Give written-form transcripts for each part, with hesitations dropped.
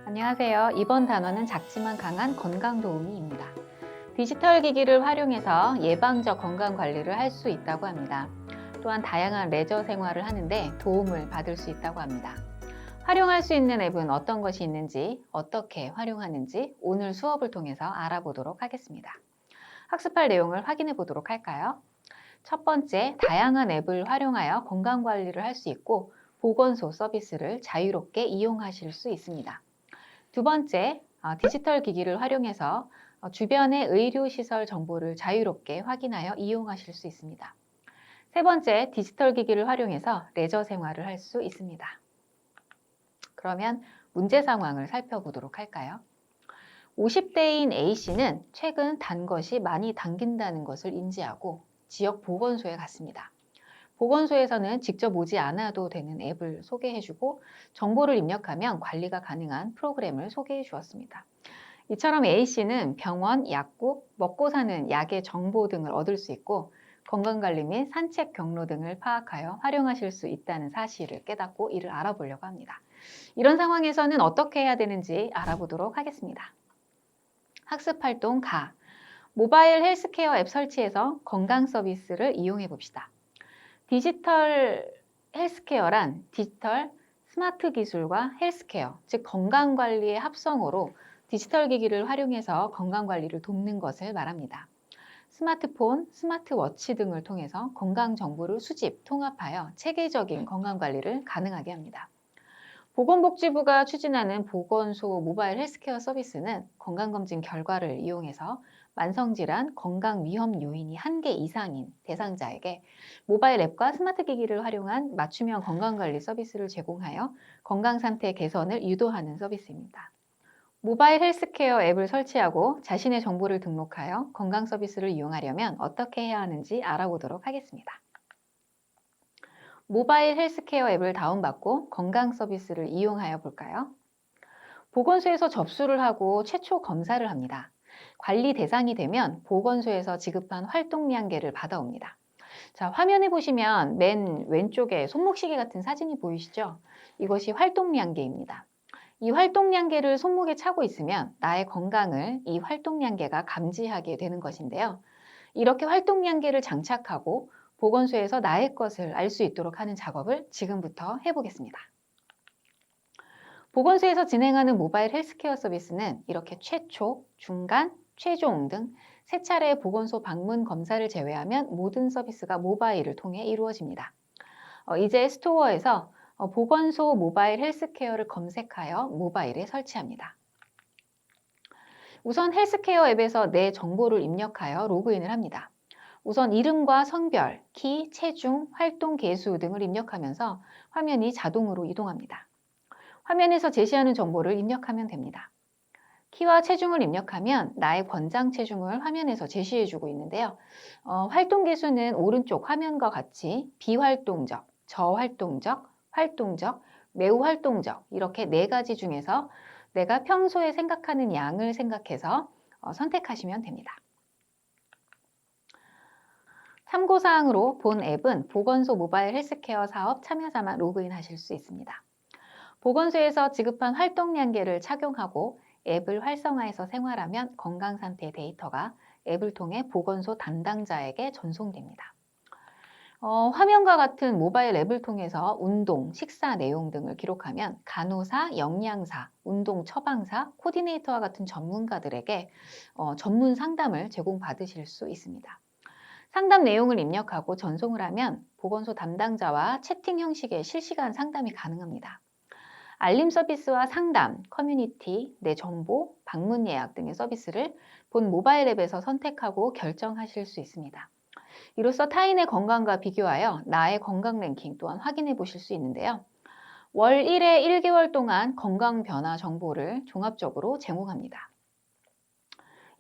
안녕하세요. 이번 단어는 작지만 강한 건강도우미입니다. 디지털 기기를 활용해서 예방적 건강 관리를 할 수 있다고 합니다. 또한 다양한 레저 생활을 하는데 도움을 받을 수 있다고 합니다. 활용할 수 있는 앱은 어떤 것이 있는지, 어떻게 활용하는지 오늘 수업을 통해서 알아보도록 하겠습니다. 학습할 내용을 확인해 보도록 할까요? 첫 번째, 다양한 앱을 활용하여 건강 관리를 할 수 있고 보건소 서비스를 자유롭게 이용하실 수 있습니다. 두 번째, 디지털 기기를 활용해서 주변의 의료시설 정보를 자유롭게 확인하여 이용하실 수 있습니다. 세 번째, 디지털 기기를 활용해서 레저 생활을 할 수 있습니다. 그러면 문제 상황을 살펴보도록 할까요? 50대인 A씨는 최근 단 것이 많이 당긴다는 것을 인지하고 지역 보건소에 갔습니다. 보건소에서는 직접 오지 않아도 되는 앱을 소개해주고 정보를 입력하면 관리가 가능한 프로그램을 소개해 주었습니다. 이처럼 A씨는 병원, 약국, 먹고 사는 약의 정보 등을 얻을 수 있고 건강관리 및 산책 경로 등을 파악하여 활용하실 수 있다는 사실을 깨닫고 이를 알아보려고 합니다. 이런 상황에서는 어떻게 해야 되는지 알아보도록 하겠습니다. 학습활동 가. 모바일 헬스케어 앱 설치해서 건강 서비스를 이용해 봅시다. 디지털 헬스케어란 디지털 스마트 기술과 헬스케어, 즉 건강관리의 합성어로 디지털 기기를 활용해서 건강관리를 돕는 것을 말합니다. 스마트폰, 스마트워치 등을 통해서 건강 정보를 수집, 통합하여 체계적인 건강관리를 가능하게 합니다. 보건복지부가 추진하는 보건소 모바일 헬스케어 서비스는 건강검진 결과를 이용해서 만성질환, 건강 위험 요인이 1개 이상인 대상자에게 모바일 앱과 스마트 기기를 활용한 맞춤형 건강관리 서비스를 제공하여 건강 상태 개선을 유도하는 서비스입니다. 모바일 헬스케어 앱을 설치하고 자신의 정보를 등록하여 건강 서비스를 이용하려면 어떻게 해야 하는지 알아보도록 하겠습니다. 모바일 헬스케어 앱을 다운받고 건강 서비스를 이용하여 볼까요? 보건소에서 접수를 하고 최초 검사를 합니다. 관리 대상이 되면 보건소에서 지급한 활동량계를 받아옵니다. 자, 화면에 보시면 맨 왼쪽에 손목시계 같은 사진이 보이시죠? 이것이 활동량계입니다. 이 활동량계를 손목에 차고 있으면 나의 건강을 이 활동량계가 감지하게 되는 것인데요. 이렇게 활동량계를 장착하고 보건소에서 나의 것을 알 수 있도록 하는 작업을 지금부터 해보겠습니다. 보건소에서 진행하는 모바일 헬스케어 서비스는 이렇게 최초, 중간, 최종 등 3차례의 보건소 방문 검사를 제외하면 모든 서비스가 모바일을 통해 이루어집니다. 이제 스토어에서 보건소 모바일 헬스케어를 검색하여 모바일에 설치합니다. 우선 헬스케어 앱에서 내 정보를 입력하여 로그인을 합니다. 우선 이름과 성별, 키, 체중, 활동 개수 등을 입력하면서 화면이 자동으로 이동합니다. 화면에서 제시하는 정보를 입력하면 됩니다. 키와 체중을 입력하면 나의 권장 체중을 화면에서 제시해주고 있는데요. 활동 개수는 오른쪽 화면과 같이 비활동적, 저활동적, 활동적, 매우 활동적 이렇게 4가지 중에서 내가 평소에 생각하는 양을 생각해서 선택하시면 됩니다. 참고사항으로 본 앱은 보건소 모바일 헬스케어 사업 참여자만 로그인하실 수 있습니다. 보건소에서 지급한 활동량계를 착용하고 앱을 활성화해서 생활하면 건강상태 데이터가 앱을 통해 보건소 담당자에게 전송됩니다. 화면과 같은 모바일 앱을 통해서 운동, 식사 내용 등을 기록하면 간호사, 영양사, 운동 처방사, 코디네이터와 같은 전문가들에게 전문 상담을 제공받으실 수 있습니다. 상담 내용을 입력하고 전송을 하면 보건소 담당자와 채팅 형식의 실시간 상담이 가능합니다. 알림 서비스와 상담, 커뮤니티, 내 정보, 방문 예약 등의 서비스를 본 모바일 앱에서 선택하고 결정하실 수 있습니다. 이로써 타인의 건강과 비교하여 나의 건강 랭킹 또한 확인해 보실 수 있는데요. 월 1회 1개월 동안 건강 변화 정보를 종합적으로 제공합니다.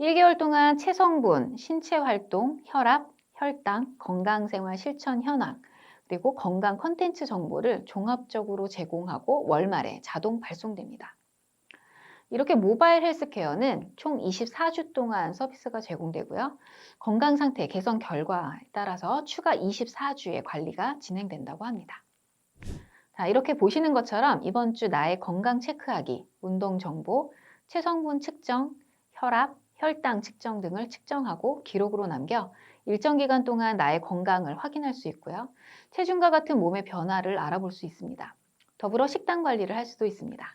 1개월 동안 체성분, 신체 활동, 혈압, 혈당, 건강생활 실천 현황, 그리고 건강 콘텐츠 정보를 종합적으로 제공하고 월말에 자동 발송됩니다. 이렇게 모바일 헬스케어는 총 24주 동안 서비스가 제공되고요. 건강 상태 개선 결과에 따라서 추가 24주의 관리가 진행된다고 합니다. 자, 이렇게 보시는 것처럼 이번 주 나의 건강 체크하기, 운동 정보, 체성분 측정, 혈압, 혈당 측정 등을 측정하고 기록으로 남겨 일정 기간 동안 나의 건강을 확인할 수 있고요. 체중과 같은 몸의 변화를 알아볼 수 있습니다. 더불어 식단 관리를 할 수도 있습니다.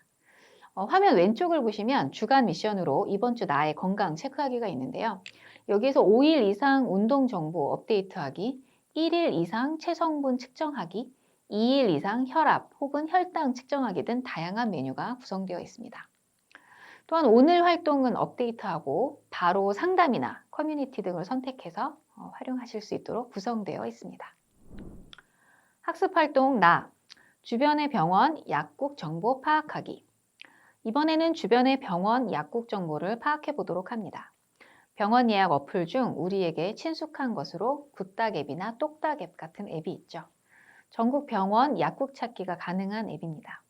화면 왼쪽을 보시면 주간 미션으로 이번 주 나의 건강 체크하기가 있는데요. 여기에서 5일 이상 운동 정보 업데이트하기, 1일 이상 체성분 측정하기, 2일 이상 혈압 혹은 혈당 측정하기 등 다양한 메뉴가 구성되어 있습니다. 또한 오늘 활동은 업데이트하고 바로 상담이나 커뮤니티 등을 선택해서 활용하실 수 있도록 구성되어 있습니다. 학습 활동 주변의 병원, 약국 정보 파악하기. 이번에는 주변의 병원, 약국 정보를 파악해 보도록 합니다. 병원 예약 어플 중 우리에게 친숙한 것으로 굿닥 앱이나 똑딱 앱 같은 앱이 있죠. 전국 병원, 약국 찾기가 가능한 앱입니다.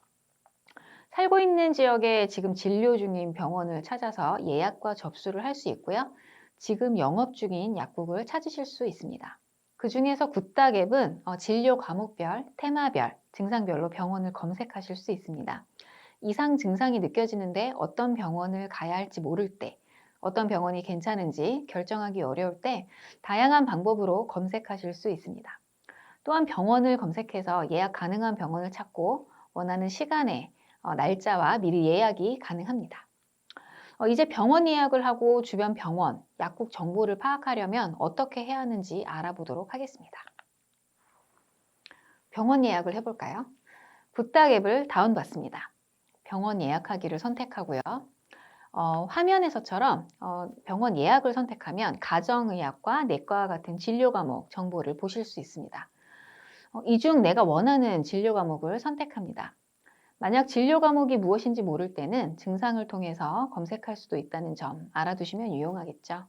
살고 있는 지역에 지금 진료 중인 병원을 찾아서 예약과 접수를 할 수 있고요. 지금 영업 중인 약국을 찾으실 수 있습니다. 그 중에서 굿닥 앱은 진료 과목별, 테마별, 증상별로 병원을 검색하실 수 있습니다. 이상 증상이 느껴지는데 어떤 병원을 가야 할지 모를 때, 어떤 병원이 괜찮은지 결정하기 어려울 때 다양한 방법으로 검색하실 수 있습니다. 또한 병원을 검색해서 예약 가능한 병원을 찾고 원하는 시간에 날짜와 미리 예약이 가능합니다. 이제 병원 예약을 하고 주변 병원, 약국 정보를 파악하려면 어떻게 해야 하는지 알아보도록 하겠습니다. 병원 예약을 해볼까요? 굿닥 앱을 다운받습니다. 병원 예약하기를 선택하고요. 화면에서처럼 병원 예약을 선택하면 가정의학과 내과와 같은 진료 과목 정보를 보실 수 있습니다. 이 중 내가 원하는 진료 과목을 선택합니다. 만약 진료 과목이 무엇인지 모를 때는 증상을 통해서 검색할 수도 있다는 점 알아두시면 유용하겠죠.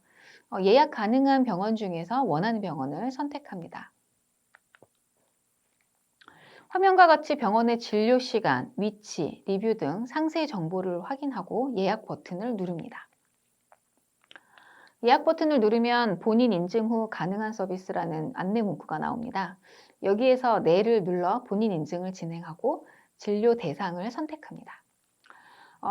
예약 가능한 병원 중에서 원하는 병원을 선택합니다. 화면과 같이 병원의 진료 시간, 위치, 리뷰 등 상세 정보를 확인하고 예약 버튼을 누릅니다. 예약 버튼을 누르면 본인 인증 후 가능한 서비스라는 안내 문구가 나옵니다. 여기에서 네를 눌러 본인 인증을 진행하고 진료 대상을 선택합니다.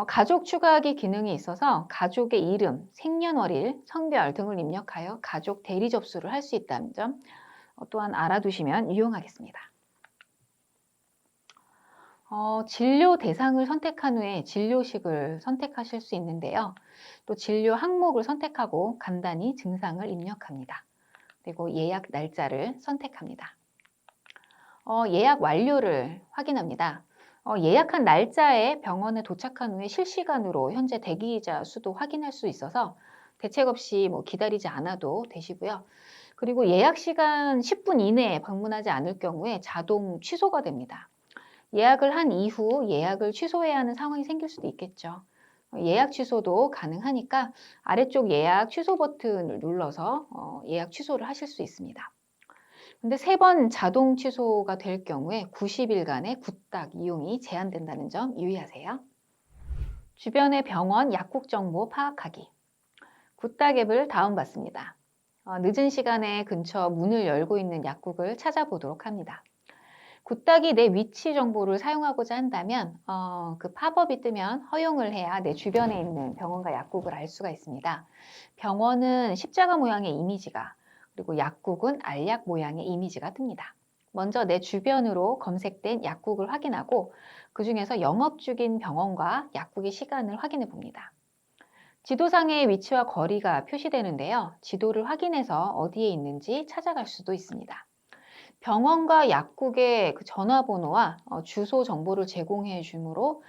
가족 추가하기 기능이 있어서 가족의 이름, 생년월일, 성별 등을 입력하여 가족 대리 접수를 할 수 있다는 점 또한 알아두시면 유용하겠습니다. 진료 대상을 선택한 후에 진료식을 선택하실 수 있는데요. 또 진료 항목을 선택하고 간단히 증상을 입력합니다. 그리고 예약 날짜를 선택합니다. 예약 완료를 확인합니다. 예약한 날짜에 병원에 도착한 후에 실시간으로 현재 대기자 수도 확인할 수 있어서 대책 없이 기다리지 않아도 되시고요. 그리고 예약 시간 10분 이내에 방문하지 않을 경우에 자동 취소가 됩니다. 예약을 한 이후 예약을 취소해야 하는 상황이 생길 수도 있겠죠. 예약 취소도 가능하니까 아래쪽 예약 취소 버튼을 눌러서 예약 취소를 하실 수 있습니다. 근데 3번 자동 취소가 될 경우에 90일간의 굿닥 이용이 제한된다는 점 유의하세요. 주변의 병원, 약국 정보 파악하기. 굿닥 앱을 다운받습니다. 늦은 시간에 근처 문을 열고 있는 약국을 찾아보도록 합니다. 굿닥이 내 위치 정보를 사용하고자 한다면 그 팝업이 뜨면 허용을 해야 내 주변에 있는 병원과 약국을 알 수가 있습니다. 병원은 십자가 모양의 이미지가, 그리고 약국은 알약 모양의 이미지가 뜹니다. 먼저 내 주변으로 검색된 약국을 확인하고 그 중에서 영업 중인 병원과 약국의 시간을 확인해 봅니다. 지도상의 위치와 거리가 표시되는데요. 지도를 확인해서 어디에 있는지 찾아갈 수도 있습니다. 병원과 약국의 그 전화번호와 주소 정보를 제공해 주므로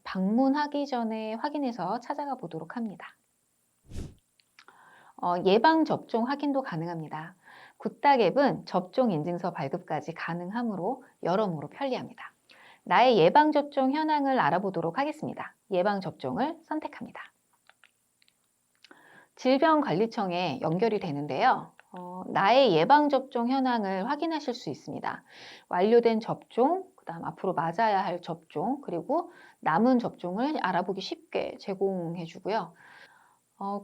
방문하기 전에 확인해서 찾아가 보도록 합니다. 예방접종 확인도 가능합니다. 굿닥 앱은 접종 인증서 발급까지 가능하므로 여러모로 편리합니다. 나의 예방접종 현황을 알아보도록 하겠습니다. 예방접종을 선택합니다. 질병관리청에 연결이 되는데요. 나의 예방접종 현황을 확인하실 수 있습니다. 완료된 접종, 그다음 앞으로 맞아야 할 접종, 그리고 남은 접종을 알아보기 쉽게 제공해 주고요.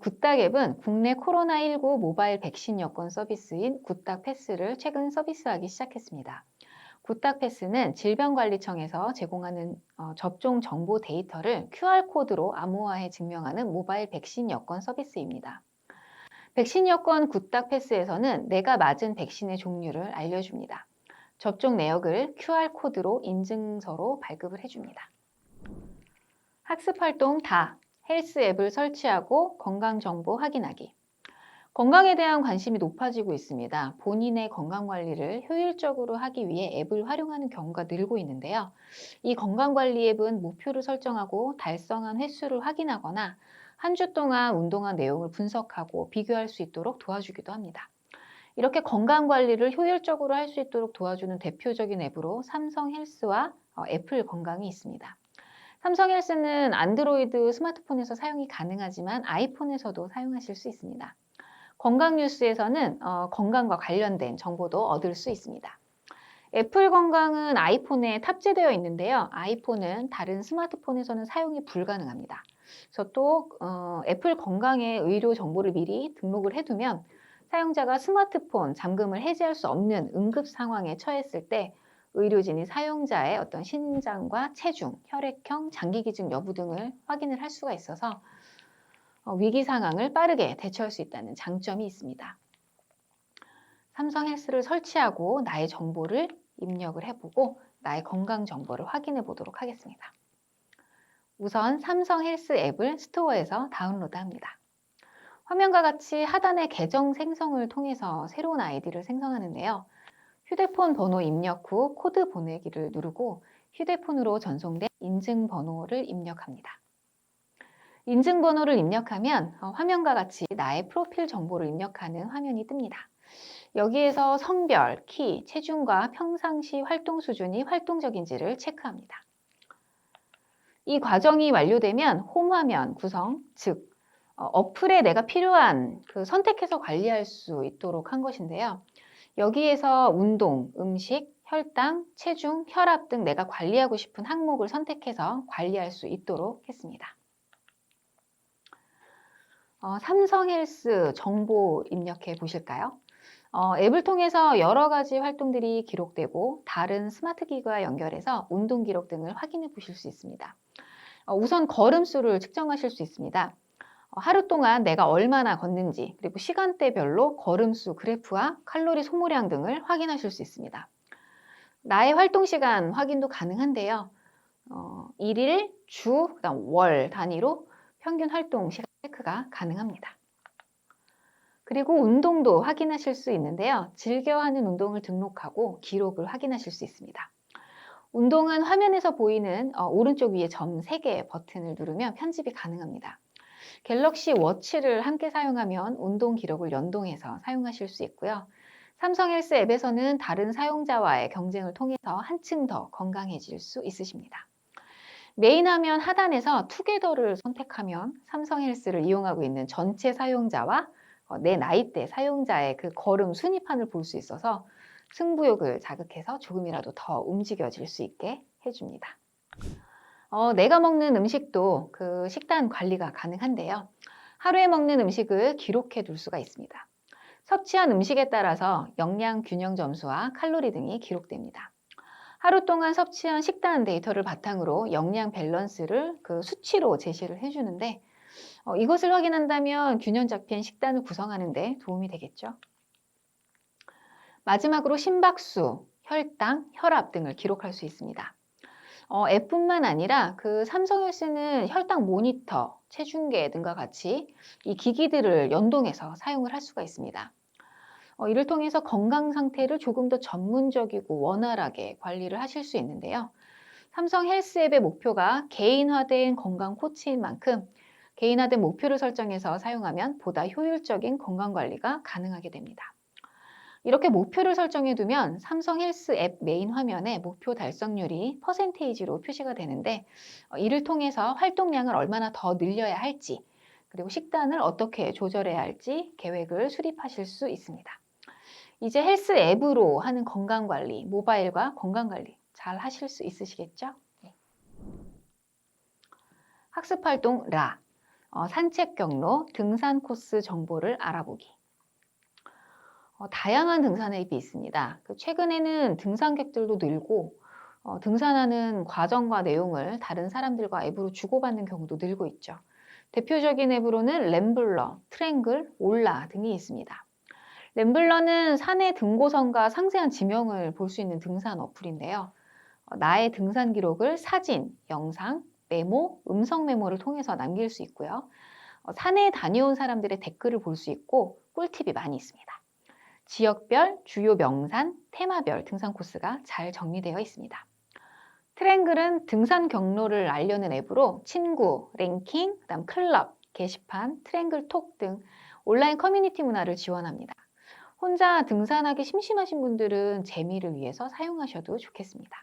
굿닥 앱은 국내 코로나19 모바일 백신 여권 서비스인 굿닥 패스를 최근 서비스하기 시작했습니다. 굿닥패스는 질병관리청에서 제공하는 접종 정보 데이터를 QR코드로 암호화해 증명하는 모바일 백신 여권 서비스입니다. 백신 여권 굿닥패스에서는 내가 맞은 백신의 종류를 알려줍니다. 접종 내역을 QR코드로 인증서로 발급을 해줍니다. 학습활동 다 헬스 앱을 설치하고 건강정보 확인하기. 건강에 대한 관심이 높아지고 있습니다. 본인의 건강관리를 효율적으로 하기 위해 앱을 활용하는 경우가 늘고 있는데요. 이 건강관리 앱은 목표를 설정하고 달성한 횟수를 확인하거나 한 주 동안 운동한 내용을 분석하고 비교할 수 있도록 도와주기도 합니다. 이렇게 건강관리를 효율적으로 할 수 있도록 도와주는 대표적인 앱으로 삼성 헬스와 애플 건강이 있습니다. 삼성 헬스는 안드로이드 스마트폰에서 사용이 가능하지만 아이폰에서도 사용하실 수 있습니다. 건강 뉴스에서는 건강과 관련된 정보도 얻을 수 있습니다. 애플 건강은 아이폰에 탑재되어 있는데요. 아이폰은 다른 스마트폰에서는 사용이 불가능합니다. 그래서 또 애플 건강의 의료 정보를 미리 등록을 해두면 사용자가 스마트폰 잠금을 해제할 수 없는 응급 상황에 처했을 때 의료진이 사용자의 어떤 신장과 체중, 혈액형, 장기 기증 여부 등을 확인을 할 수가 있어서 위기 상황을 빠르게 대처할 수 있다는 장점이 있습니다. 삼성 헬스를 설치하고 나의 정보를 입력을 해보고 나의 건강 정보를 확인해 보도록 하겠습니다. 우선 삼성 헬스 앱을 스토어에서 다운로드합니다. 화면과 같이 하단의 계정 생성을 통해서 새로운 아이디를 생성하는데요. 휴대폰 번호 입력 후 코드 보내기를 누르고 휴대폰으로 전송된 인증번호를 입력합니다. 인증번호를 입력하면 화면과 같이 나의 프로필 정보를 입력하는 화면이 뜹니다. 여기에서 성별, 키, 체중과 평상시 활동 수준이 활동적인지를 체크합니다. 이 과정이 완료되면 홈 화면 구성, 즉 어플에 내가 필요한 선택해서 관리할 수 있도록 한 것인데요. 여기에서 운동, 음식, 혈당, 체중, 혈압 등 내가 관리하고 싶은 항목을 선택해서 관리할 수 있도록 했습니다. 삼성 헬스 정보 입력해 보실까요? 앱을 통해서 여러 가지 활동들이 기록되고 다른 스마트 기기와 연결해서 운동 기록 등을 확인해 보실 수 있습니다. 우선 걸음수를 측정하실 수 있습니다. 하루 동안 내가 얼마나 걷는지 그리고 시간대별로 걸음수 그래프와 칼로리 소모량 등을 확인하실 수 있습니다. 나의 활동 시간 확인도 가능한데요. 일일, 주, 그다음 월 단위로 평균 활동 시간 체크가 가능합니다. 그리고 운동도 확인하실 수 있는데요. 즐겨하는 운동을 등록하고 기록을 확인하실 수 있습니다. 운동은 화면에서 보이는 오른쪽 위에 점 3개 버튼을 누르면 편집이 가능합니다. 갤럭시 워치를 함께 사용하면 운동 기록을 연동해서 사용하실 수 있고요. 삼성 헬스 앱에서는 다른 사용자와의 경쟁을 통해서 한층 더 건강해질 수 있으십니다. 메인 화면 하단에서 투게더를 선택하면 삼성 헬스를 이용하고 있는 전체 사용자와 내 나이대 사용자의 그 걸음 순위판을 볼 수 있어서 승부욕을 자극해서 조금이라도 더 움직여질 수 있게 해줍니다. 내가 먹는 음식도 그 식단 관리가 가능한데요. 하루에 먹는 음식을 기록해 둘 수가 있습니다. 섭취한 음식에 따라서 영양 균형 점수와 칼로리 등이 기록됩니다. 하루 동안 섭취한 식단 데이터를 바탕으로 영양 밸런스를 그 수치로 제시를 해주는데 이것을 확인한다면 균형 잡힌 식단을 구성하는 데 도움이 되겠죠. 마지막으로 심박수, 혈당, 혈압 등을 기록할 수 있습니다. 앱뿐만 아니라 그 삼성 헬스는 혈당 모니터, 체중계 등과 같이 이 기기들을 연동해서 사용을 할 수가 있습니다. 이를 통해서 건강 상태를 조금 더 전문적이고 원활하게 관리를 하실 수 있는데요. 삼성 헬스 앱의 목표가 개인화된 건강 코치인 만큼 개인화된 목표를 설정해서 사용하면 보다 효율적인 건강 관리가 가능하게 됩니다. 이렇게 목표를 설정해 두면 삼성 헬스 앱 메인 화면에 목표 달성률이 퍼센테이지로 표시가 되는데 이를 통해서 활동량을 얼마나 더 늘려야 할지 그리고 식단을 어떻게 조절해야 할지 계획을 수립하실 수 있습니다. 이제 헬스 앱으로 하는 건강관리, 모바일과 건강관리 잘 하실 수 있으시겠죠? 네. 학습활동 라, 산책 경로, 등산 코스 정보를 알아보기. 다양한 등산 앱이 있습니다. 최근에는 등산객들도 늘고 등산하는 과정과 내용을 다른 사람들과 앱으로 주고받는 경우도 늘고 있죠. 대표적인 앱으로는 램블러, 트랭글, 올라 등이 있습니다. 램블러는 산의 등고선과 상세한 지명을 볼 수 있는 등산 어플인데요. 나의 등산 기록을 사진, 영상, 메모, 음성 메모를 통해서 남길 수 있고요. 산에 다녀온 사람들의 댓글을 볼 수 있고 꿀팁이 많이 있습니다. 지역별, 주요 명산, 테마별 등산 코스가 잘 정리되어 있습니다. 트랭글은 등산 경로를 알려는 앱으로 친구, 랭킹, 그다음 클럽, 게시판, 트랭글 톡 등 온라인 커뮤니티 문화를 지원합니다. 혼자 등산하기 심심하신 분들은 재미를 위해서 사용하셔도 좋겠습니다.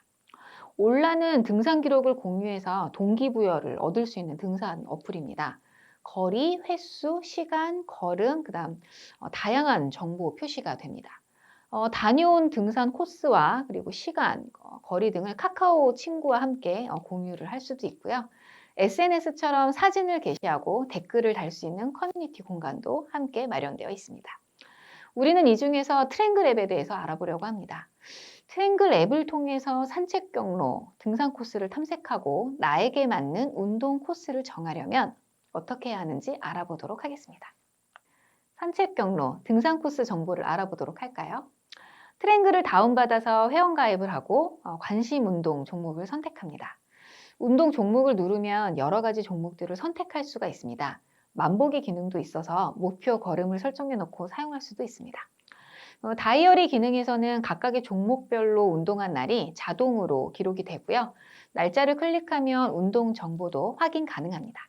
올라는 등산 기록을 공유해서 동기부여를 얻을 수 있는 등산 어플입니다. 거리, 횟수, 시간, 걸음, 그다음 다양한 정보 표시가 됩니다. 다녀온 등산 코스와 그리고 시간, 거리 등을 카카오 친구와 함께 공유를 할 수도 있고요. SNS처럼 사진을 게시하고 댓글을 달 수 있는 커뮤니티 공간도 함께 마련되어 있습니다. 우리는 이 중에서 트랭글 앱에 대해서 알아보려고 합니다. 트랭글 앱을 통해서 산책 경로, 등산 코스를 탐색하고 나에게 맞는 운동 코스를 정하려면 어떻게 해야 하는지 알아보도록 하겠습니다. 산책 경로, 등산 코스 정보를 알아보도록 할까요? 트랭글을 다운받아서 회원가입을 하고 관심 운동 종목을 선택합니다. 운동 종목을 누르면 여러 가지 종목들을 선택할 수가 있습니다. 만보기 기능도 있어서 목표 걸음을 설정해 놓고 사용할 수도 있습니다. 다이어리 기능에서는 각각의 종목별로 운동한 날이 자동으로 기록이 되고요. 날짜를 클릭하면 운동 정보도 확인 가능합니다.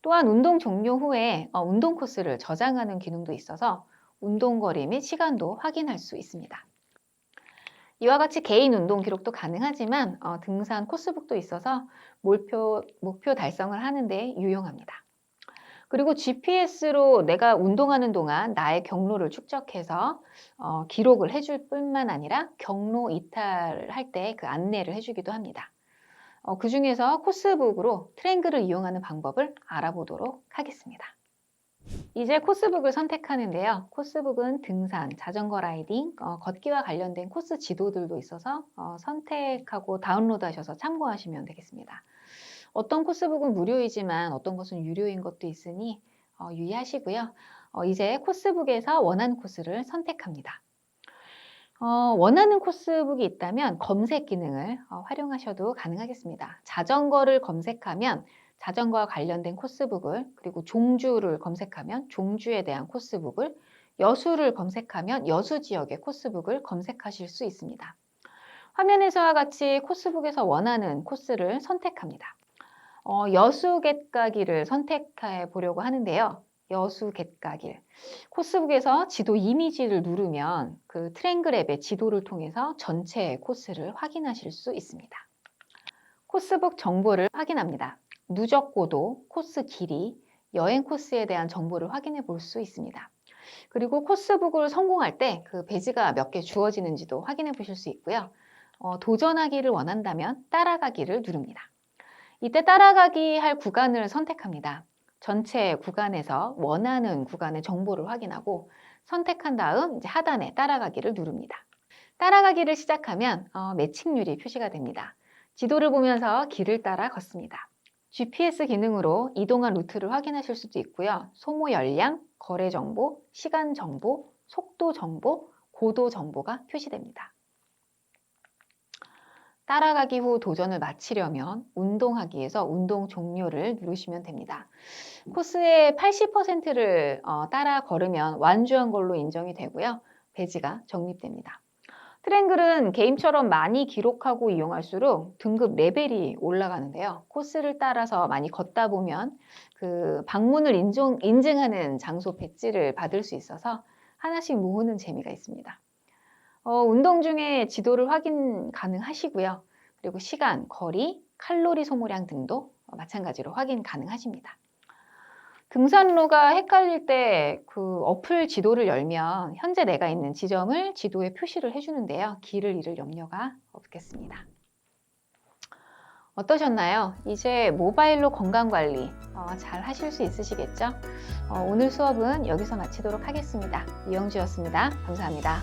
또한 운동 종료 후에 운동 코스를 저장하는 기능도 있어서 운동 거리 및 시간도 확인할 수 있습니다. 이와 같이 개인 운동 기록도 가능하지만 등산 코스북도 있어서 목표 달성을 하는 데 유용합니다. 그리고 GPS로 내가 운동하는 동안 나의 경로를 축적해서 기록을 해줄 뿐만 아니라 경로 이탈할 때 그 안내를 해주기도 합니다. 그 중에서 코스북으로 트랭글을 이용하는 방법을 알아보도록 하겠습니다. 이제 코스북을 선택하는데요. 코스북은 등산, 자전거 라이딩, 걷기와 관련된 코스 지도들도 있어서 선택하고 다운로드 하셔서 참고하시면 되겠습니다. 어떤 코스북은 무료이지만 어떤 것은 유료인 것도 있으니 유의하시고요. 이제 코스북에서 원하는 코스를 선택합니다. 원하는 코스북이 있다면 검색 기능을 활용하셔도 가능하겠습니다. 자전거를 검색하면 자전거와 관련된 코스북을, 그리고 종주를 검색하면 종주에 대한 코스북을, 여수를 검색하면 여수 지역의 코스북을 검색하실 수 있습니다. 화면에서와 같이 코스북에서 원하는 코스를 선택합니다. 여수 갯가기를 선택해 보려고 하는데요. 여수 갯가길. 코스북에서 지도 이미지를 누르면 그 트랭글 앱의 지도를 통해서 전체 코스를 확인하실 수 있습니다. 코스북 정보를 확인합니다. 누적 고도, 코스 길이, 여행 코스에 대한 정보를 확인해 볼 수 있습니다. 그리고 코스북을 성공할 때 그 배지가 몇 개 주어지는지도 확인해 보실 수 있고요. 도전하기를 원한다면 따라가기를 누릅니다. 이때 따라가기 할 구간을 선택합니다. 전체 구간에서 원하는 구간의 정보를 확인하고 선택한 다음 이제 하단에 따라가기를 누릅니다. 따라가기를 시작하면 매칭률이 표시가 됩니다. 지도를 보면서 길을 따라 걷습니다. GPS 기능으로 이동한 루트를 확인하실 수도 있고요. 소모 열량, 거래 정보, 시간 정보, 속도 정보, 고도 정보가 표시됩니다. 따라가기 후 도전을 마치려면 운동하기에서 운동 종료를 누르시면 됩니다. 코스의 80%를 따라 걸으면 완주한 걸로 인정이 되고요. 배지가 적립됩니다. 트랭글은 게임처럼 많이 기록하고 이용할수록 등급 레벨이 올라가는데요. 코스를 따라서 많이 걷다 보면 그 방문을 인증하는 장소 배지를 받을 수 있어서 하나씩 모으는 재미가 있습니다. 운동 중에 지도를 확인 가능하시고요. 그리고 시간, 거리, 칼로리 소모량 등도 마찬가지로 확인 가능하십니다. 등산로가 헷갈릴 때 그 어플 지도를 열면 현재 내가 있는 지점을 지도에 표시를 해주는데요. 길을 잃을 염려가 없겠습니다. 어떠셨나요? 이제 모바일로 건강관리 잘 하실 수 있으시겠죠? 오늘 수업은 여기서 마치도록 하겠습니다. 이영주였습니다. 감사합니다.